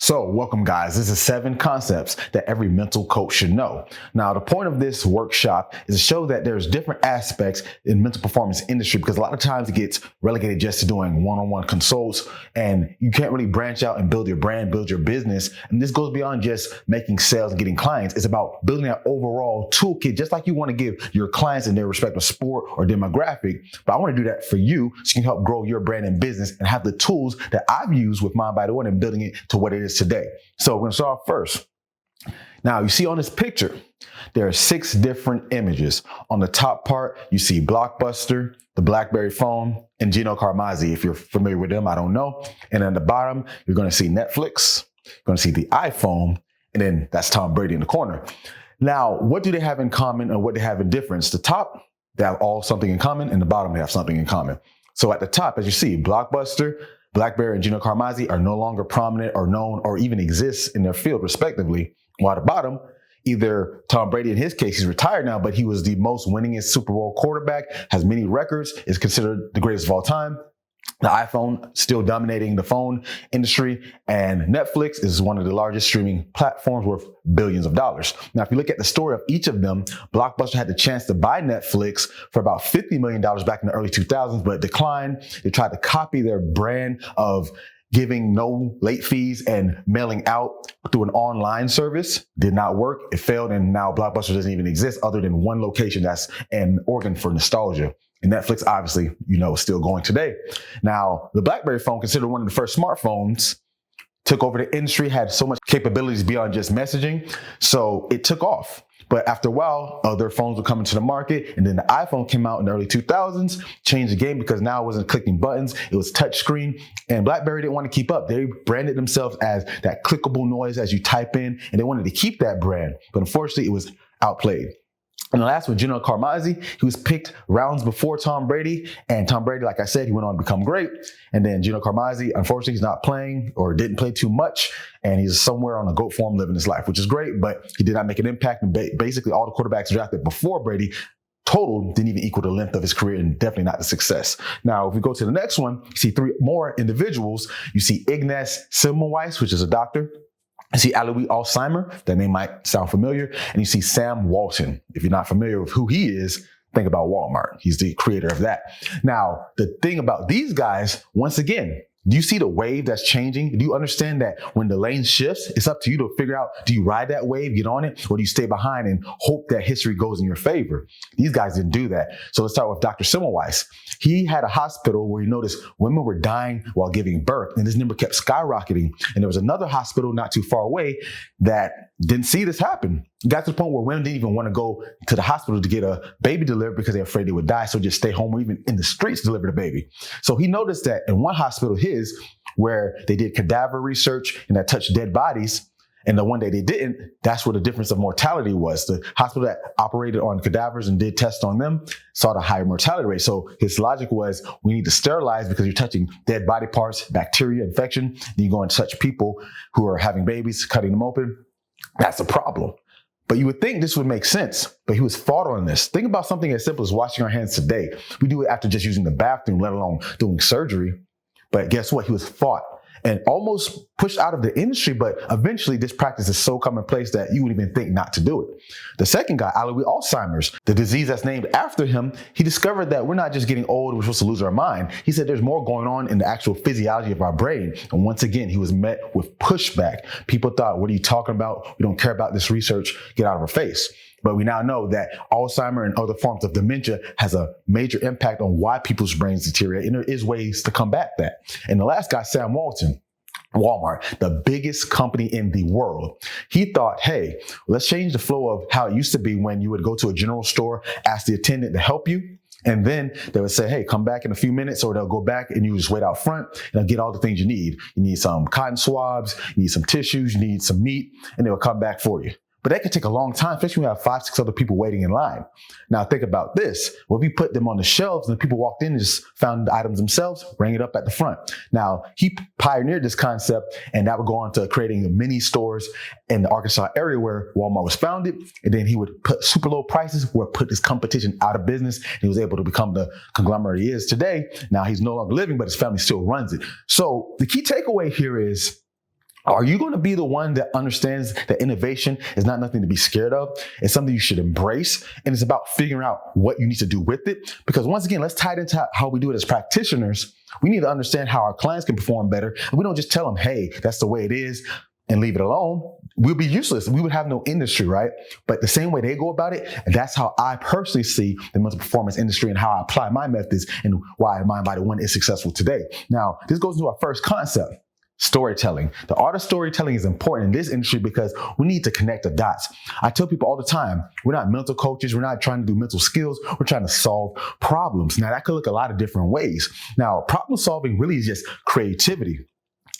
So welcome guys, this is 7 concepts that every mental coach should know. Now, the point of this workshop is to show that there's different aspects in mental performance industry because a lot of times it gets relegated just to doing one-on-one consults and you can't really branch out and build your brand, build your business. And this goes beyond just making sales and getting clients. It's about building that overall toolkit, just like you want to give your clients in their respective sport or demographic. But I want to do that for you so you can help grow your brand and business and have the tools that I've used with Mind by the One and building it to what it is today. So we're going to start off first. Now you see on this picture, there are 6 different images. On the top part, you see Blockbuster, the BlackBerry phone, and Gino Carmazzi. If you're familiar with them, I don't know. And at the bottom, you're going to see Netflix, you're going to see the iPhone, and then that's Tom Brady in the corner. Now, what do they have in common or what they have in difference? The top, they have all something in common, and the bottom, they have something in common. So at the top, as you see, Blockbuster, BlackBerry, and Gino Carmazzi are no longer prominent or known or even exist in their field, respectively. While at the bottom, either Tom Brady, in his case, he's retired now, but he was the most winningest Super Bowl quarterback, has many records, is considered the greatest of all time. The iPhone still dominating the phone industry, and Netflix is one of the largest streaming platforms worth billions of dollars. Now, if you look at the story of each of them, Blockbuster had the chance to buy Netflix for about $50 million back in the early 2000s, but declined. They tried to copy their brand of giving no late fees and mailing out through an online service. Did not work. It failed, and now Blockbuster doesn't even exist other than one location that's an organ for nostalgia. And Netflix, obviously, is still going today. Now, the BlackBerry phone, considered one of the first smartphones, took over the industry, had so much capabilities beyond just messaging. So it took off. But after a while, other phones were coming to the market. And then the iPhone came out in the early 2000s, changed the game because now it wasn't clicking buttons. It was touchscreen. And BlackBerry didn't want to keep up. They branded themselves as that clickable noise as you type in. And they wanted to keep that brand. But unfortunately, it was outplayed. And the last one, Gino Carmazzi, he was picked rounds before Tom Brady. And Tom Brady, like I said, he went on to become great. And then Gino Carmazzi, unfortunately, he's not playing or didn't play too much. And he's somewhere on a GOAT form living his life, which is great. But he did not make an impact. And basically all the quarterbacks drafted before Brady total didn't even equal the length of his career and definitely not the success. Now, if we go to the next one, you see 3 more individuals. You see Ignaz Semmelweis, which is a doctor. You see Semmelweis Alzheimer, that name might sound familiar. And you see Sam Walton. If you're not familiar with who he is, think about Walmart. He's the creator of that. Now, the thing about these guys, once again, do you see the wave that's changing? Do you understand that when the lane shifts, it's up to you to figure out, do you ride that wave, get on it, or do you stay behind and hope that history goes in your favor? These guys didn't do that. So let's start with Dr. Semmelweis. He had a hospital where he noticed women were dying while giving birth, and this number kept skyrocketing. And there was another hospital not too far away that didn't see this happen. It got to the point where women didn't even want to go to the hospital to get a baby delivered because they're afraid they would die. So just stay home or even in the streets deliver the baby. So he noticed that in one hospital, where they did cadaver research and that touched dead bodies, and the one day they didn't, that's where the difference of mortality was. The hospital that operated on cadavers and did tests on them saw the higher mortality rate. So his logic was, we need to sterilize because you're touching dead body parts, bacteria, infection. Then you go and touch people who are having babies, cutting them open. That's a problem. But you would think this would make sense, but he was fought on this. Think about something as simple as washing our hands today. We do it after just using the bathroom, let alone doing surgery. But guess what? He was fought and almost pushed out of the industry. But eventually this practice is so commonplace that you wouldn't even think not to do it. The second guy, Semmelweis Alzheimer's, the disease that's named after him, he discovered that we're not just getting old, we're supposed to lose our mind. He said there's more going on in the actual physiology of our brain. And once again, he was met with pushback. People thought, what are you talking about? We don't care about this research. Get out of our face. But we now know that Alzheimer and other forms of dementia has a major impact on why people's brains deteriorate. And there is ways to combat that. And the last guy, Sam Walton, Walmart, the biggest company in the world. He thought, hey, let's change the flow of how it used to be when you would go to a general store, ask the attendant to help you. And then they would say, hey, come back in a few minutes, or they'll go back and you just wait out front and they'll get all the things you need. You need some cotton swabs, you need some tissues, you need some meat, and they'll come back for you. But that could take a long time, especially when you have 5, 6 other people waiting in line. Now think about this. Well, if we put them on the shelves and the people walked in and just found the items themselves, rang it up at the front. Now he pioneered this concept, and that would go on to creating mini stores in the Arkansas area where Walmart was founded. And then he would put super low prices where put his competition out of business. And he was able to become the conglomerate he is today. Now he's no longer living, but his family still runs it. So the key takeaway here is, Are you going to be the one that understands that innovation is not nothing to be scared of? It's something you should embrace. And it's about figuring out what you need to do with it. Because once again, let's tie it into how we do it as practitioners. We need to understand how our clients can perform better. And we don't just tell them, hey, that's the way it is, and leave it alone. We'll be useless. We would have no industry, right? But the same way they go about it, that's how I personally see the mental performance industry and how I apply my methods and why Mind Body One is successful today. Now, this goes into our first concept. Storytelling. The art of storytelling is important in this industry because we need to connect the dots. I tell people all the time, we're not mental coaches. We're not trying to do mental skills. We're trying to solve problems. Now, that could look a lot of different ways. Now, problem solving really is just creativity.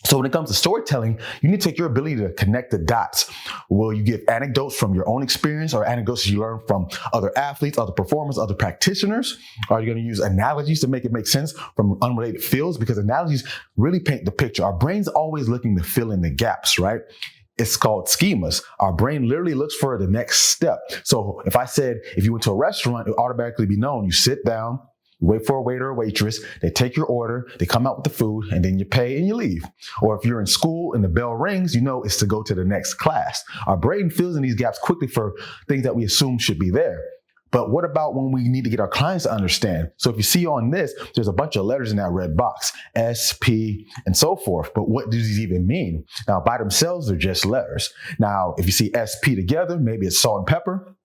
So when it comes to storytelling, you need to take your ability to connect the dots. Will you give anecdotes from your own experience or anecdotes you learn from other athletes, other performers, other practitioners? Are you going to use analogies to make it make sense from unrelated fields? Because analogies really paint the picture. Our brain's always looking to fill in the gaps, right? It's called schemas. Our brain literally looks for the next step. So if I said, if you went to a restaurant, it would automatically be known. You sit down, you wait for a waiter or waitress, they take your order, they come out with the food, and then you pay and you leave. Or if you're in school and the bell rings, you know it's to go to the next class. Our brain fills in these gaps quickly for things that we assume should be there. But what about when we need to get our clients to understand? So if you see on this, there's a bunch of letters in that red box, S, P, and so forth. But what do these even mean? Now, by themselves, they're just letters. Now, if you see S, P together, maybe it's salt and pepper.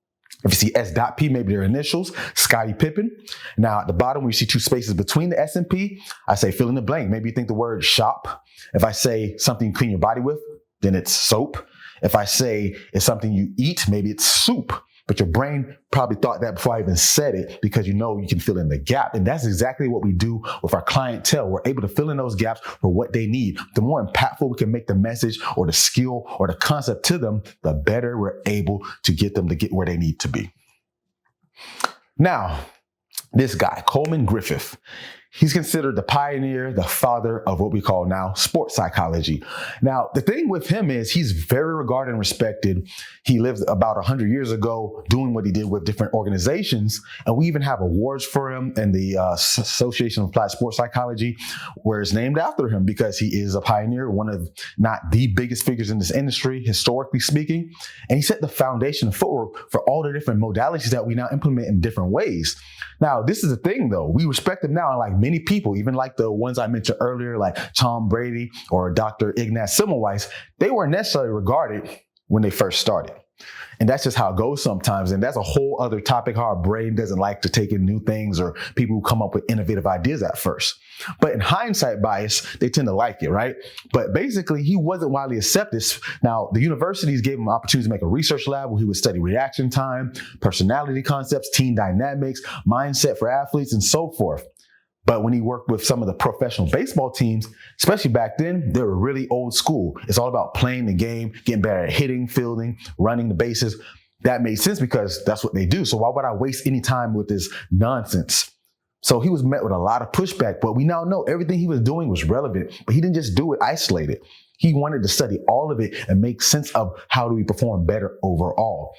If you see S.P, maybe their initials, Scottie Pippen. Now, at the bottom, where you see two spaces between the S and P, I say fill in the blank. Maybe you think the word shop. If I say something you clean your body with, then it's soap. If I say it's something you eat, maybe it's soup. But your brain probably thought that before I even said it because you know you can fill in the gap. And that's exactly what we do with our clientele. We're able to fill in those gaps for what they need. The more impactful we can make the message or the skill or the concept to them, the better we're able to get them to get where they need to be. Now, this guy, Coleman Griffith, he's considered the pioneer, the father of what we call now sports psychology. Now, the thing with him is he's very regarded and respected. He lived about 100 years ago doing what he did with different organizations. And we even have awards for him in the Association of Applied Sports Psychology, where it's named after him because he is a pioneer, one of not the biggest figures in this industry, historically speaking. And he set the foundation for all the different modalities that we now implement in different ways. Now, this is the thing, though. We respect him now, like many people, even like the ones I mentioned earlier, like Tom Brady or Dr. Ignaz Semmelweis, they weren't necessarily regarded when they first started. And that's just how it goes sometimes. And that's a whole other topic, how our brain doesn't like to take in new things or people who come up with innovative ideas at first. But in hindsight bias, they tend to like it, right? But basically, he wasn't widely accepted. Now, the universities gave him an opportunity to make a research lab where he would study reaction time, personality concepts, team dynamics, mindset for athletes, and so forth. But when he worked with some of the professional baseball teams, especially back then, they were really old school. It's all about playing the game, getting better at hitting, fielding, running the bases. That made sense because that's what they do. So why would I waste any time with this nonsense? So he was met with a lot of pushback, but we now know everything he was doing was relevant, but he didn't just do it isolated. He wanted to study all of it and make sense of how do we perform better overall.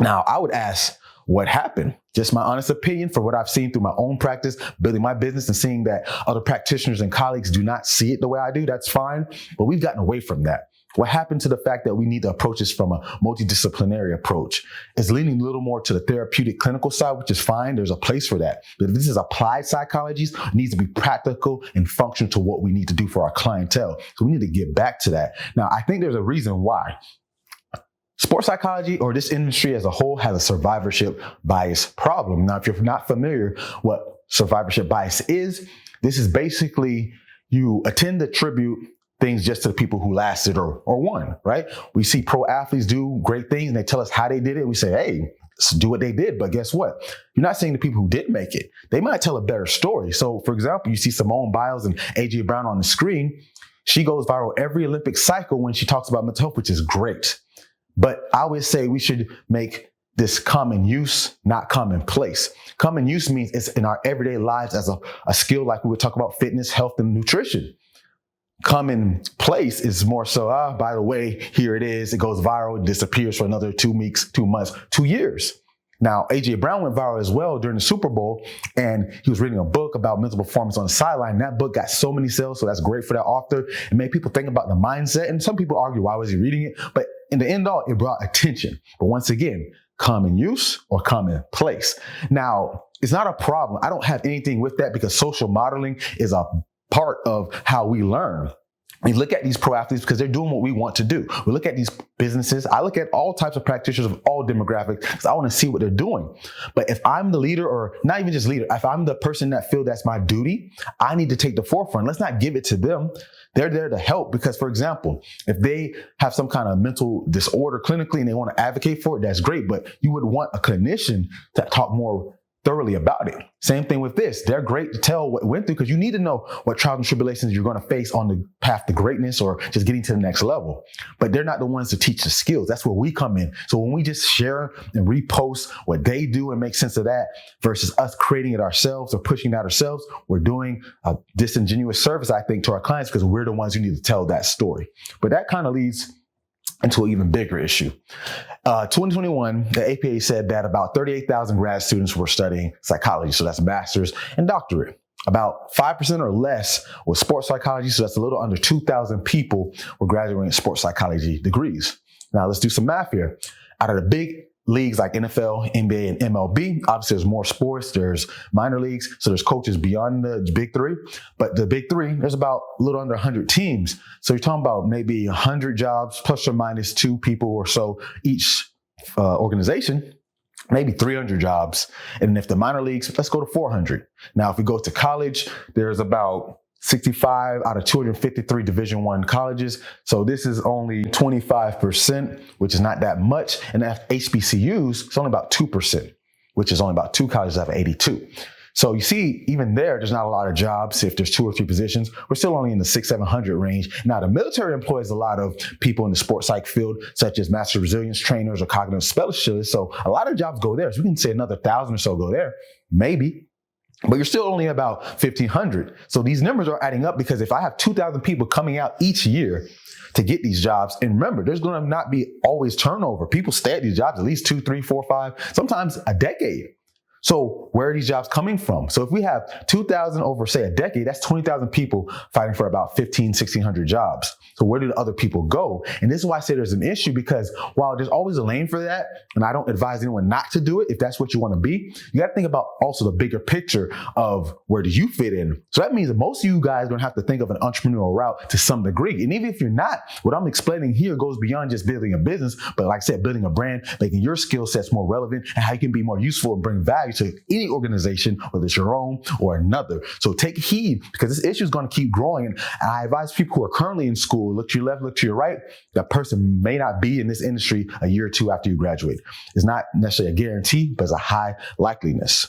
Now, I would ask, what happened? Just my honest opinion for what I've seen through my own practice, building my business and seeing that other practitioners and colleagues do not see it the way I do, that's fine. But we've gotten away from that. What happened to the fact that we need to approach this from a multidisciplinary approach? It's leaning a little more to the therapeutic clinical side, which is fine. There's a place for that. But if this is applied psychology, it needs to be practical and functional to what we need to do for our clientele. So we need to get back to that. Now, I think there's a reason why. Sports psychology, or this industry as a whole, has a survivorship bias problem. Now, if you're not familiar what survivorship bias is, this is basically you tend to attribute things just to the people who lasted or won, right? We see pro athletes do great things and they tell us how they did it. We say, hey, do what they did. But guess what? You're not seeing the people who did make it. They might tell a better story. So, for example, you see Simone Biles and AJ Brown on the screen. She goes viral every Olympic cycle when she talks about mental health, which is great. But I always say we should make this common use, not commonplace. Common use means it's in our everyday lives as a skill, like we would talk about fitness, health, and nutrition. Commonplace is more so, by the way, here it is. It goes viral, it disappears for another 2 weeks, 2 months, 2 years. Now, AJ Brown went viral as well during the Super Bowl, and he was reading a book about mental performance on the sideline. That book got so many sales, so that's great for that author. It made people think about the mindset, and some people argue, why was he reading it? But in the end all, it brought attention. But once again, common use or common place. Now, it's not a problem. I don't have anything with that because social modeling is a part of how we learn. We look at these pro athletes because they're doing what we want to do. We look at these businesses. I look at all types of practitioners of all demographics because I want to see what they're doing. But if I'm the leader, or not even just leader, if I'm the person that feel that's my duty, I need to take the forefront. Let's not give it to them. They're there to help because, for example, if they have some kind of mental disorder clinically and they want to advocate for it, that's great. But you would want a clinician to talk more thoroughly about it. Same thing with this. They're great to tell what went through because you need to know what trials and tribulations you're going to face on the path to greatness or just getting to the next level. But they're not the ones to teach the skills. That's where we come in. So when we just share and repost what they do and make sense of that versus us creating it ourselves or pushing it out ourselves, we're doing a disingenuous service, I think, to our clients because we're the ones who need to tell that story. But that kind of leads into an even bigger issue. 2021, the APA said that about 38,000 grad students were studying psychology. So that's master's and doctorate. About 5% or less was sports psychology. So that's a little under 2,000 people were graduating sports psychology degrees. Now let's do some math here. Out of the big leagues like NFL, NBA, and MLB, obviously there's more sports, there's minor leagues, so there's coaches beyond the big three. But the big three, there's about a little under 100 teams. So you're talking about maybe 100 jobs plus or minus 2 people or so each organization, maybe 300 jobs. And if the minor leagues, let's go to 400. Now, if we go to college, there's about 65 out of 253 Division I colleges. So this is only 25%, which is not that much. And at HBCUs, it's only about 2%, which is only about 2 colleges out of 82. So you see, even there's not a lot of jobs. If there's 2 or 3 positions, we're still only in the 600-700 range. Now, the military employs a lot of people in the sports psych field, such as master resilience trainers or cognitive specialists. So a lot of jobs go there. So we can say another 1,000 or so go there, maybe. But you're still only about 1,500. So these numbers are adding up because if I have 2,000 people coming out each year to get these jobs, and remember, there's going to not be always turnover. People stay at these jobs at least 2, 3, 4, 5, sometimes a decade. So where are these jobs coming from? So if we have 2,000 over, say, a decade, that's 20,000 people fighting for about 1,600 jobs. So where do the other people go? And this is why I say there's an issue, because while there's always a lane for that, and I don't advise anyone not to do it if that's what you want to be, you got to think about also the bigger picture of where do you fit in. So that means that most of you guys are going to have to think of an entrepreneurial route to some degree. And even if you're not, what I'm explaining here goes beyond just building a business, but like I said, building a brand, making your skill sets more relevant and how you can be more useful and bring value to any organization, whether it's your own or another. So take heed, because this issue is going to keep growing. And I advise people who are currently in school, look to your left, look to your right. That person may not be in this industry a year or 2 after you graduate. It's not necessarily a guarantee, but it's a high likeliness.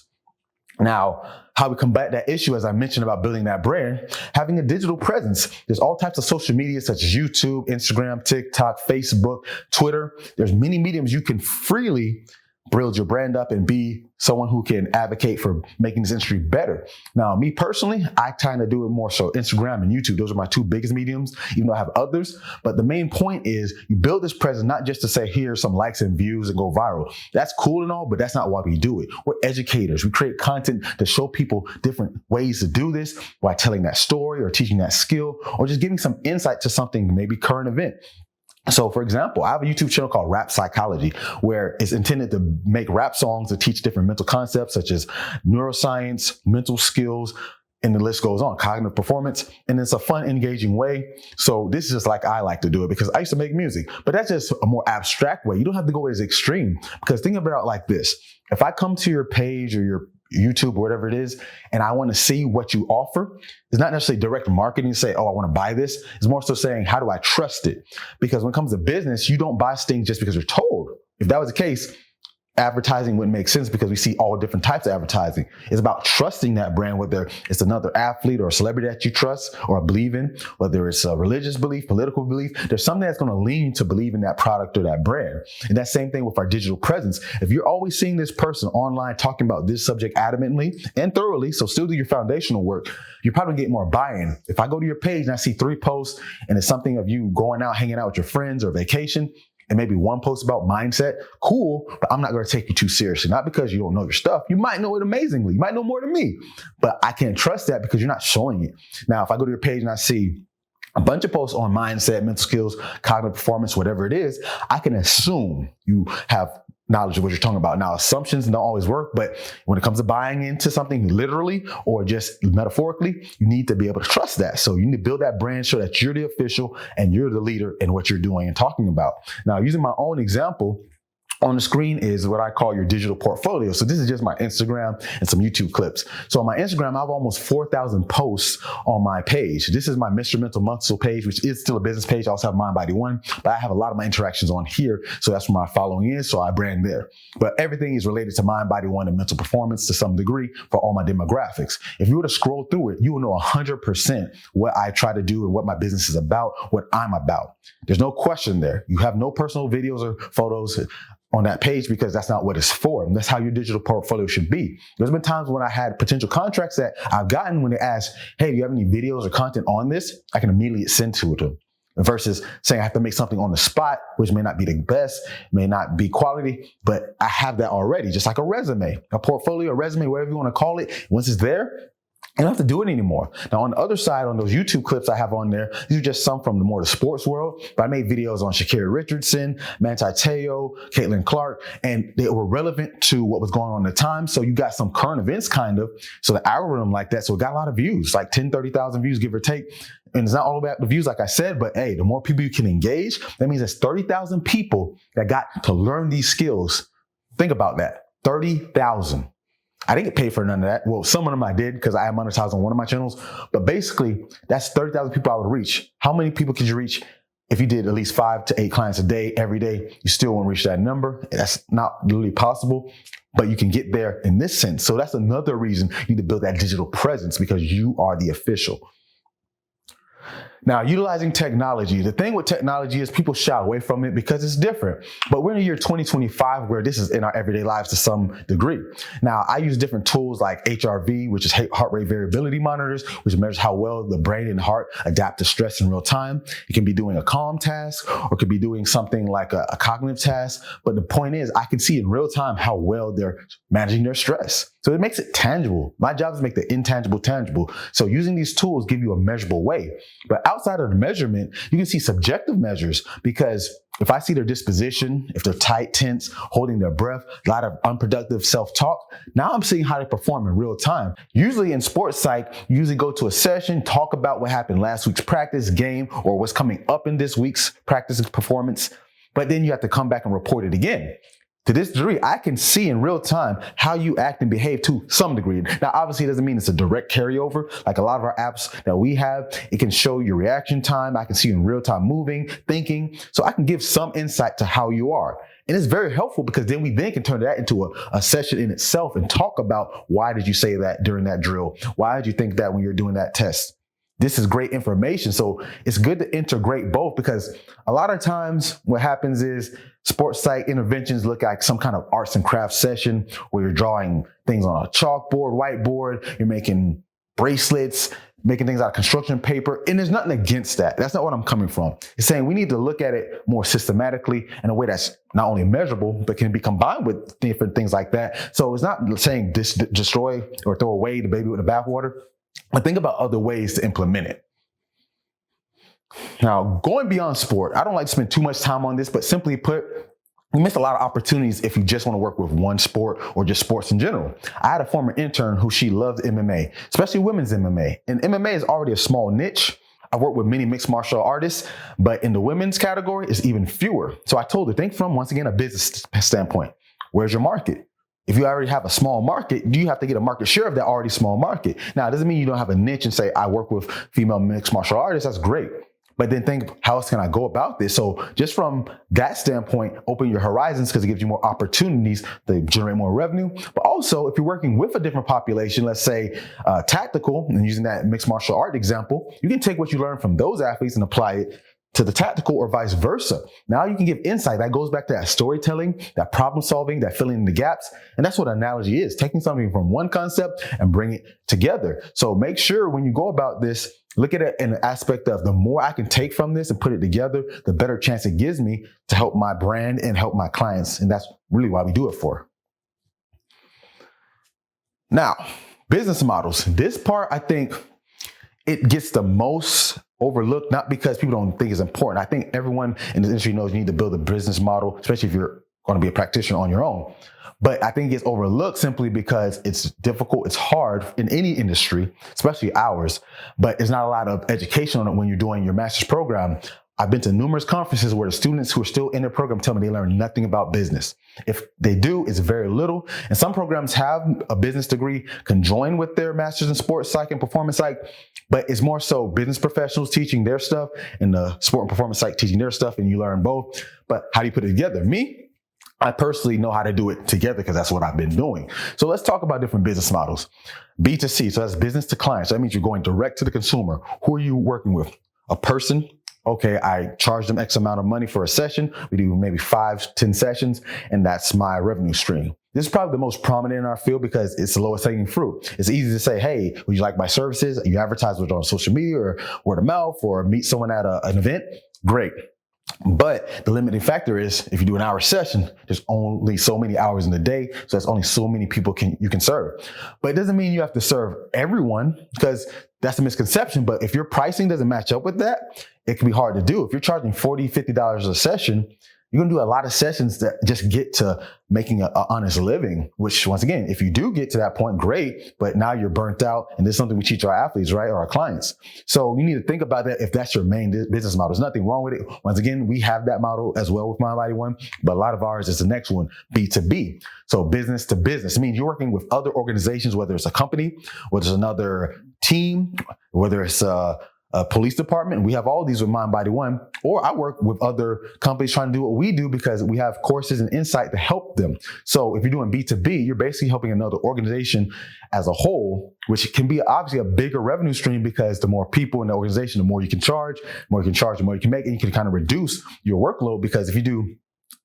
Now, how we combat that issue, as I mentioned about building that brand, having a digital presence. There's all types of social media such as YouTube, Instagram, TikTok, Facebook, Twitter. There's many mediums you can freely build your brand up and be someone who can advocate for making this industry better. Now, me personally, I kind of do it more so Instagram and YouTube. Those are my 2 biggest mediums, even though I have others. But the main point is you build this presence not just to say, here's some likes and views and go viral. That's cool and all, but that's not why we do it. We're educators. We create content to show people different ways to do this by telling that story or teaching that skill or just giving some insight to something, maybe current event. So, for example, I have a YouTube channel called Rap Psychology, where it's intended to make rap songs to teach different mental concepts such as neuroscience, mental skills, and the list goes on, cognitive performance. And it's a fun, engaging way. So this is just like I like to do it because I used to make music, but that's just a more abstract way. You don't have to go as extreme, because think about it like this. If I come to your page or your YouTube or whatever it is, and I want to see what you offer, it's not necessarily direct marketing to say, oh, I want to buy this. It's more so saying, how do I trust it? Because when it comes to business, you don't buy things just because you're told. If that was the case, advertising wouldn't make sense, because we see all different types of advertising. It's about trusting that brand, whether it's another athlete or a celebrity that you trust or believe in, whether it's a religious belief, political belief. There's something that's going to lean to believe in that product or that brand. And that same thing with our digital presence. If you're always seeing this person online talking about this subject adamantly and thoroughly, so still do your foundational work, you're probably get more buy-in. If I go to your page and I see 3 posts and it's something of you going out, hanging out with your friends or vacation, and maybe one post about mindset, cool, but I'm not going to take you too seriously. Not because you don't know your stuff. You might know it amazingly. You might know more than me, but I can't trust that because you're not showing it. Now, if I go to your page and I see a bunch of posts on mindset, mental skills, cognitive performance, whatever it is, I can assume you have knowledge of what you're talking about. Now, assumptions don't always work, but when it comes to buying into something literally or just metaphorically, you need to be able to trust that. So you need to build that brand, show that you're the official and you're the leader in what you're doing and talking about. Now, using my own example, on the screen is what I call your digital portfolio. So this is just my Instagram and some YouTube clips. So on my Instagram, I have almost 4,000 posts on my page. This is my Mr. Mental Muscle page, which is still a business page. I also have Mind Body One, but I have a lot of my interactions on here. So that's where my following is. So I brand there. But everything is related to Mind Body One and mental performance to some degree for all my demographics. If you were to scroll through it, you will know 100% what I try to do and what my business is about, what I'm about. There's no question there. You have no personal videos or photos on that page because that's not what it's for. And that's how your digital portfolio should be. There's been times when I had potential contracts that I've gotten when they ask, hey, do you have any videos or content on this? I can immediately send to them versus saying I have to make something on the spot, which may not be the best, may not be quality, but I have that already, just like a resume, a portfolio, a resume, whatever you want to call it. Once it's there, you don't have to do it anymore. Now, on the other side, on those YouTube clips I have on there, these are just some from the sports world, but I made videos on Sha'Carri Richardson, Manti Te'o, Caitlin Clark, and they were relevant to what was going on at the time. So you got some current events kind of, so the algorithm like that. So it got a lot of views, like 10, 30,000 views, give or take. And it's not all about the views, like I said, but hey, the more people you can engage, that means there's 30,000 people that got to learn these skills. Think about that, 30,000. I didn't get paid for none of that. Well, some of them I did because I monetized on one of my channels. But basically, that's 30,000 people I would reach. How many people could you reach if you did at least 5 to 8 clients a day, every day? You still won't reach that number. That's not really possible, but you can get there in this sense. So that's another reason you need to build that digital presence because you are the official. Now, utilizing technology. The thing with technology is people shy away from it because it's different. But we're in the year 2025 where this is in our everyday lives to some degree. Now, I use different tools like HRV, which is heart rate variability monitors, which measures how well the brain and heart adapt to stress in real time. It can be doing a calm task or it could be doing something like a cognitive task. But the point is, I can see in real time how well they're managing their stress. So it makes it tangible. My job is to make the intangible tangible. So using these tools give you a measurable way. But outside of the measurement, you can see subjective measures because if I see their disposition, if they're tight, tense, holding their breath, a lot of unproductive self-talk, now I'm seeing how they perform in real time. Usually in sports psych, you usually go to a session, talk about what happened last week's practice, game, or what's coming up in this week's practice performance, but then you have to come back and report it again. To this degree, I can see in real time how you act and behave to some degree. Now, obviously, it doesn't mean it's a direct carryover. Like a lot of our apps that we have, it can show your reaction time. I can see you in real time moving, thinking. So I can give some insight to how you are. And it's very helpful because then we can turn that into a session in itself and talk about why did you say that during that drill? Why did you think that when you're doing that test? This is great information. So it's good to integrate both because a lot of times what happens is sports psych interventions look like some kind of arts and crafts session where you're drawing things on a chalkboard, whiteboard, you're making bracelets, making things out of construction paper. And there's nothing against that. That's not what I'm coming from. It's saying we need to look at it more systematically in a way that's not only measurable, but can be combined with different things like that. So it's not saying destroy or throw away the baby with the bathwater. But think about other ways to implement it. Now, going beyond sport, I don't like to spend too much time on this, but simply put, you miss a lot of opportunities if you just want to work with one sport or just sports in general. I had a former intern who she loved MMA, especially women's MMA. And MMA is already a small niche. I work with many mixed martial artists, but in the women's category, it's even fewer. So I told her, think from, once again, a business standpoint. Where's your market? If you already have a small market, you have to get a market share of that already small market. Now, it doesn't mean you don't have a niche and say, I work with female mixed martial artists. That's great. But then think, how else can I go about this? So just from that standpoint, open your horizons because it gives you more opportunities to generate more revenue. But also, if you're working with a different population, let's say tactical, and using that mixed martial art example, you can take what you learn from those athletes and apply it to the tactical or vice versa. Now you can give insight. That goes back to that storytelling, that problem solving, that filling in the gaps. And that's what an analogy is, taking something from one concept and bring it together. So make sure when you go about this, Look at it in the aspect of the more I can take from this and put it together, the better chance it gives me to help my brand and help my clients. And that's really why we do it for. Now, business models. This part, I think it gets the most overlooked, not because people don't think it's important. I think everyone in the industry knows you need to build a business model, especially if you're going to be a practitioner on your own. But I think it gets overlooked simply because it's difficult. It's hard in any industry, especially ours, but there's not a lot of education on it when you're doing your master's program. I've been to numerous conferences where the students who are still in their program tell me they learn nothing about business. If they do, it's very little. And some programs have a business degree conjoined with their master's in sports psych and performance psych, but it's more so business professionals teaching their stuff and the sport and performance psych teaching their stuff, and you learn both. But how do you put it together? Me, I personally know how to do it together because that's what I've been doing. So let's talk about different business models. B2C, so that's business to client. So that means you're going direct to the consumer. Who are you working with? A person. Okay, I charge them X amount of money for a session. We do maybe 5-10 sessions, and that's my revenue stream. This is probably the most prominent in our field because it's the lowest hanging fruit. It's easy to say, hey, would you like my services? You advertise it on social media or word of mouth or meet someone at an event. Great. But the limiting factor is if you do an hour session, there's only so many hours in the day. So that's only so many people you can serve. But it doesn't mean you have to serve everyone, because that's a misconception. But if your pricing doesn't match up with that, it can be hard to do. If you're charging $40, $50 a session, you're going to do a lot of sessions that just get to making an honest living, which once again, if you do get to that point, great, but now you're burnt out. And this is something we teach our athletes, right? Or our clients. So you need to think about that if that's your main business model. There's nothing wrong with it. Once again, we have that model as well with Mind Body One, but a lot of ours is the next one, B2B. So business to business. It means you're working with other organizations, whether it's a company, whether it's another team, whether it's a police department. We have all these with Mind Body One, or I work with other companies trying to do what we do because we have courses and insight to help them. So if you're doing B2B, you're basically helping another organization as a whole, which can be obviously a bigger revenue stream because the more people in the organization, the more you can charge, the more you can make, and you can kind of reduce your workload. Because if you do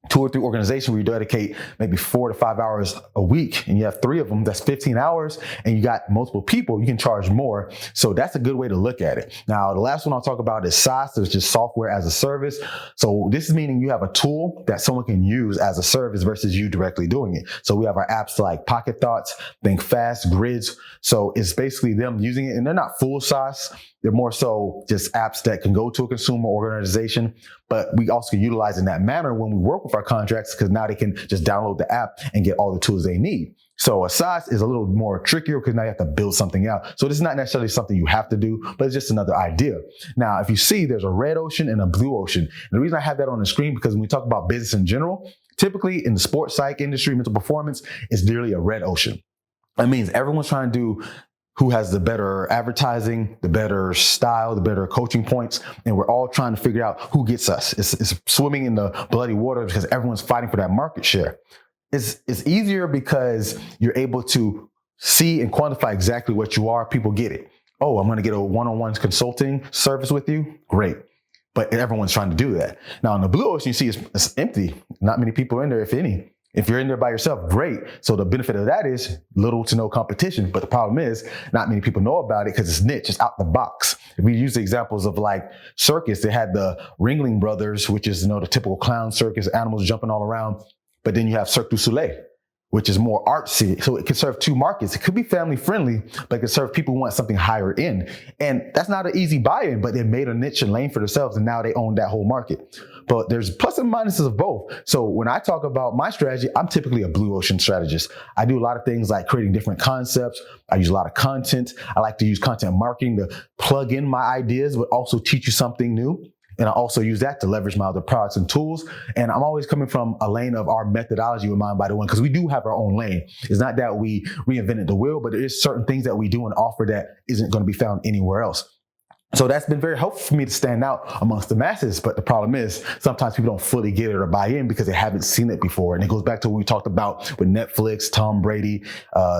2 or 3 organizations where you dedicate maybe 4 to 5 hours a week and you have 3 of them, that's 15 hours, and you got multiple people, you can charge more. So that's a good way to look at it. Now, the last one I'll talk about is SaaS. It's just software as a service. So this is meaning you have a tool that someone can use as a service versus you directly doing it. So we have our apps like Pocket Thoughts, Think Fast, Grids. So it's basically them using it, and they're not full SaaS. They're more so just apps that can go to a consumer organization, but we also can utilize in that manner when we work with our contracts, because now they can just download the app and get all the tools they need. So a SaaS is a little more trickier because now you have to build something out. So this is not necessarily something you have to do, but it's just another idea. Now, if you see, there's a red ocean and a blue ocean. And the reason I have that on the screen, because when we talk about business in general, typically in the sports psych industry, mental performance is nearly a red ocean. That means everyone's trying to do who has the better advertising, the better style, the better coaching points. And we're all trying to figure out who gets us. It's swimming in the bloody water because everyone's fighting for that market share. It's easier because you're able to see and quantify exactly what you are. People get it. Oh, I'm going to get a one-on-one consulting service with you. Great. But everyone's trying to do that. Now, in the blue ocean, you see it's empty. Not many people are in there, if any. If you're in there by yourself, great. So the benefit of that is little to no competition. But the problem is not many people know about it because it's niche. It's out the box. If we use the examples of like circus, they had the Ringling Brothers, which is, the typical clown circus, animals jumping all around. But then you have Cirque du Soleil, which is more artsy. So it can serve 2 markets. It could be family friendly, but it can serve people who want something higher end. And that's not an easy buy-in, but they made a niche and lane for themselves, and now they own that whole market. But there's plus and minuses of both. So when I talk about my strategy, I'm typically a blue ocean strategist. I do a lot of things like creating different concepts. I use a lot of content. I like to use content marketing to plug in my ideas, but also teach you something new. And I also use that to leverage my other products and tools. And I'm always coming from a lane of our methodology with Mind Body One, because we do have our own lane. It's not that we reinvented the wheel, but there is certain things that we do and offer that isn't going to be found anywhere else. So that's been very helpful for me to stand out amongst the masses. But the problem is sometimes people don't fully get it or buy in because they haven't seen it before. And it goes back to what we talked about with Netflix, Tom Brady,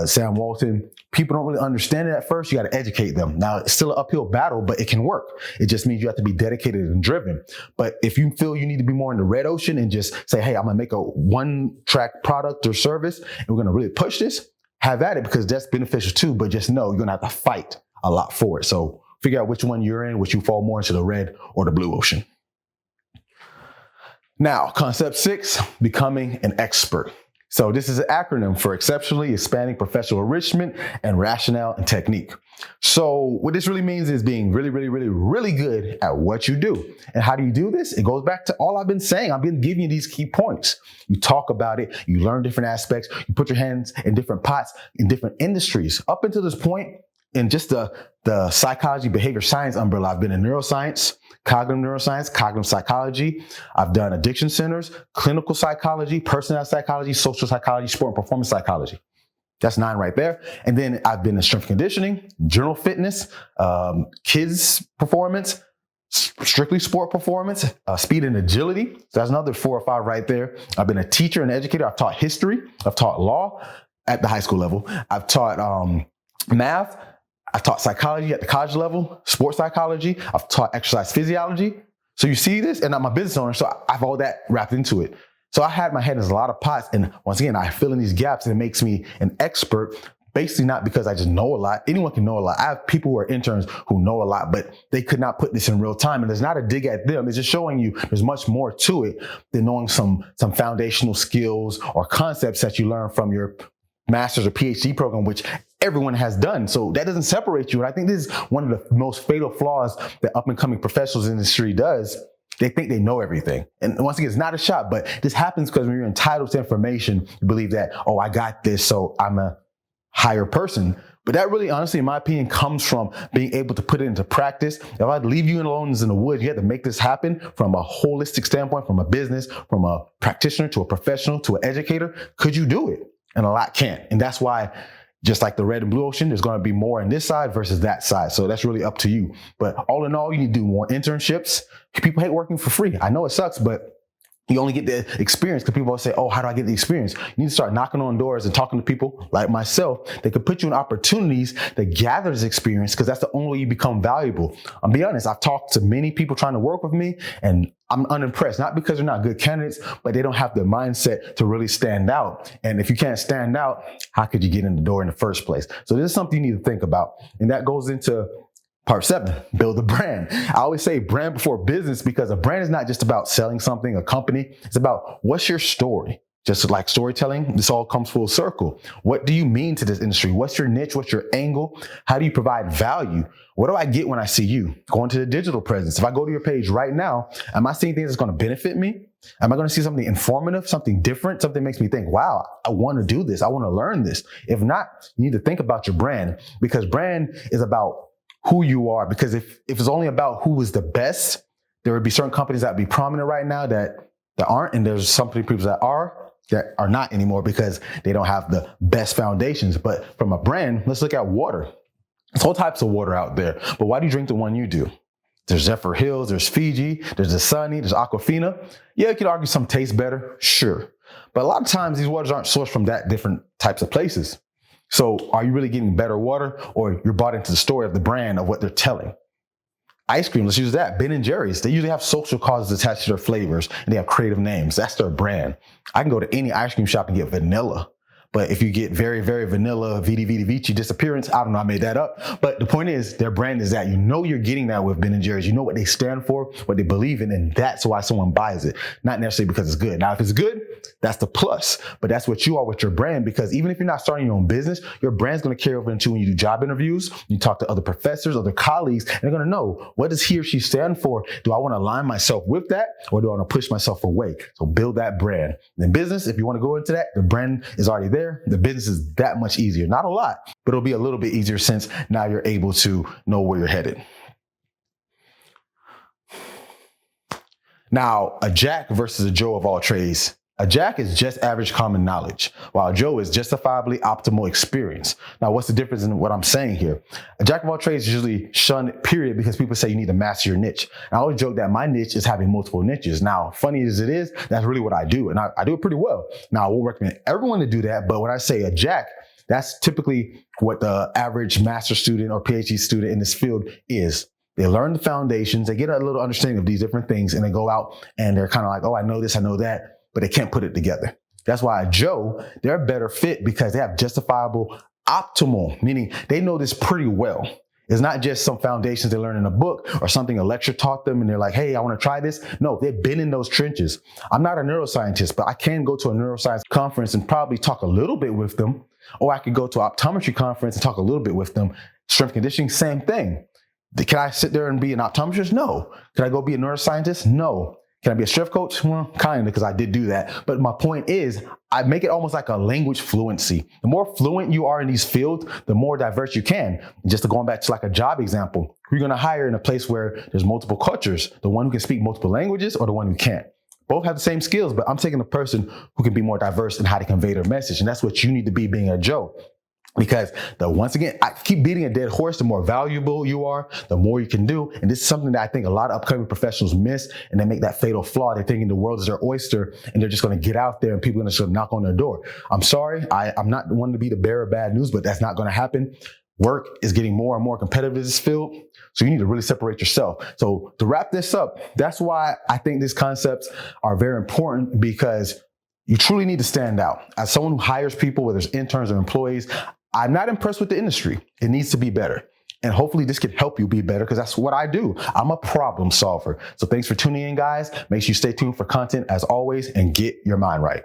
Sam Walton. People don't really understand it at first. You got to educate them. Now, it's still an uphill battle, but it can work. It just means you have to be dedicated and driven. But if you feel you need to be more in the red ocean and just say, hey, I'm going to make a one-track product or service, and we're going to really push this, have at it, because that's beneficial too. But just know you're going to have to fight a lot for it. So figure out which one you're in, which you fall more into the red or the blue ocean. Now, concept 6, becoming an expert. So this is an acronym for exceptionally expanding professional enrichment and rationale and technique. So what this really means is being really good at what you do. And how do you do this? It goes back to all I've been saying. I've been giving you these key points. You talk about it, you learn different aspects, you put your hands in different pots in different industries. Up until this point, in just the psychology, behavior science umbrella, I've been in neuroscience, cognitive neuroscience, cognitive psychology. I've done addiction centers, clinical psychology, personality psychology, social psychology, sport and performance psychology. That's 9 right there. And then I've been in strength conditioning, general fitness, kids performance, strictly sport performance, speed and agility. So that's another 4 or 5 right there. I've been a teacher and educator. I've taught history. I've taught law at the high school level. I've taught math. I've taught psychology at the college level, sports psychology. I've taught exercise physiology. So you see this, and I'm a business owner, so I have all that wrapped into it. So I had my head in a lot of pots. And once again, I fill in these gaps and it makes me an expert, basically not because I just know a lot. Anyone can know a lot. I have people who are interns who know a lot, but they could not put this in real time. And there's not a dig at them. It's just showing you there's much more to it than knowing some foundational skills or concepts that you learn from your master's or PhD program, which everyone has done. So that doesn't separate you. And I think this is one of the most fatal flaws that up and coming professionals in the industry does. They think they know everything. And once again, it's not a shot, but this happens because when you're entitled to information, you believe that, oh, I got this, so I'm a higher person. But that really, honestly, in my opinion, comes from being able to put it into practice. If I leave you alone in the woods, you have to make this happen from a holistic standpoint, from a business, from a practitioner to a professional to an educator. Could you do it? And a lot can't. And that's why, just like the red and blue ocean, there's going to be more on this side versus that side. So that's really up to you. But all in all, you need to do more internships. People hate working for free. I know it sucks, but you only get the experience because people always say, oh, how do I get the experience? You need to start knocking on doors and talking to people like myself that could put you in opportunities that gather this experience, because that's the only way you become valuable. I'll be honest, I've talked to many people trying to work with me and I'm unimpressed, not because they're not good candidates, but they don't have the mindset to really stand out. And if you can't stand out, how could you get in the door in the first place? So this is something you need to think about. And that goes into part 7, build a brand. I always say brand before business, because a brand is not just about selling something, a company. It's about what's your story. Just like storytelling, this all comes full circle. What do you mean to this industry? What's your niche? What's your angle? How do you provide value? What do I get when I see you? Going to the digital presence. If I go to your page right now, am I seeing things that's going to benefit me? Am I going to see something informative, something different, something that makes me think, wow, I want to do this. I want to learn this. If not, you need to think about your brand, because brand is about who you are. Because if it's only about who is the best, there would be certain companies that would be prominent right now that aren't. And there's some people that are not anymore because they don't have the best foundations. But from a brand, let's look at water. There's all types of water out there. But why do you drink the one you do? There's Zephyr Hills, there's Fiji, there's Dasani, there's Aquafina. Yeah, you could argue some taste better, sure. But a lot of times these waters aren't sourced from that different types of places. So are you really getting better water, or you're bought into the story of the brand of what they're telling? Ice cream, let's use that. Ben & Jerry's, they usually have social causes attached to their flavors, and they have creative names. That's their brand. I can go to any ice cream shop and get vanilla. But if you get very, very vanilla, Vidi Vidi Vici disappearance, I don't know, I made that up. But the point is, their brand is that. You know you're getting that with Ben & Jerry's. You know what they stand for, what they believe in, and that's why someone buys it. Not necessarily because it's good. Now, if it's good, that's the plus. But that's what you are with your brand, because even if you're not starting your own business, your brand's going to carry over into when you do job interviews, you talk to other professors, other colleagues, and they're going to know, what does he or she stand for? Do I want to align myself with that, or do I want to push myself away? So build that brand. In business, if you want to go into that, the brand is already there. The business is that much easier. Not a lot, but it'll be a little bit easier since now you're able to know where you're headed. Now, a Jack versus a Joe of all trades. A Jack is just average common knowledge, while a Joe is justifiably optimal experience. Now, what's the difference in what I'm saying here? A Jack of all trades is usually shunned, period, because people say you need to master your niche. And I always joke that my niche is having multiple niches. Now, funny as it is, that's really what I do, and I do it pretty well. Now, I will recommend everyone to do that, but when I say a Jack, that's typically what the average master student or PhD student in this field is. They learn the foundations, they get a little understanding of these different things, and they go out and they're kind of like, oh, I know this, I know that, but they can't put it together. That's why a Joe, they're a better fit because they have justifiable optimal, meaning they know this pretty well. It's not just some foundations they learn in a book or something a lecturer taught them and they're like, hey, I want to try this. No, they've been in those trenches. I'm not a neuroscientist, but I can go to a neuroscience conference and probably talk a little bit with them. Or I could go to an optometry conference and talk a little bit with them. Strength conditioning, same thing. Can I sit there and be an optometrist? No. Can I go be a neuroscientist? No. Can I be a strength coach? Well, kind of, because I did do that. But my point is, I make it almost like a language fluency. The more fluent you are in these fields, the more diverse you can. Just going back to like a job example, you're going to hire in a place where there's multiple cultures, the one who can speak multiple languages or the one who can't. Both have the same skills, but I'm taking the person who can be more diverse in how to convey their message. And that's what you need to be being a Joe. Because once again, I keep beating a dead horse. The more valuable you are, the more you can do. And this is something that I think a lot of upcoming professionals miss, and they make that fatal flaw. They're thinking the world is their oyster and they're just going to get out there and people are going to knock on their door. I'm sorry. I'm not wanting to be the bearer of bad news, but that's not going to happen. Work is getting more and more competitive in this field. So you need to really separate yourself. So to wrap this up, that's why I think these concepts are very important, because you truly need to stand out. As someone who hires people, whether it's interns or employees, I'm not impressed with the industry. It needs to be better. And hopefully this can help you be better, because that's what I do. I'm a problem solver. So thanks for tuning in, guys. Make sure you stay tuned for content as always and get your mind right.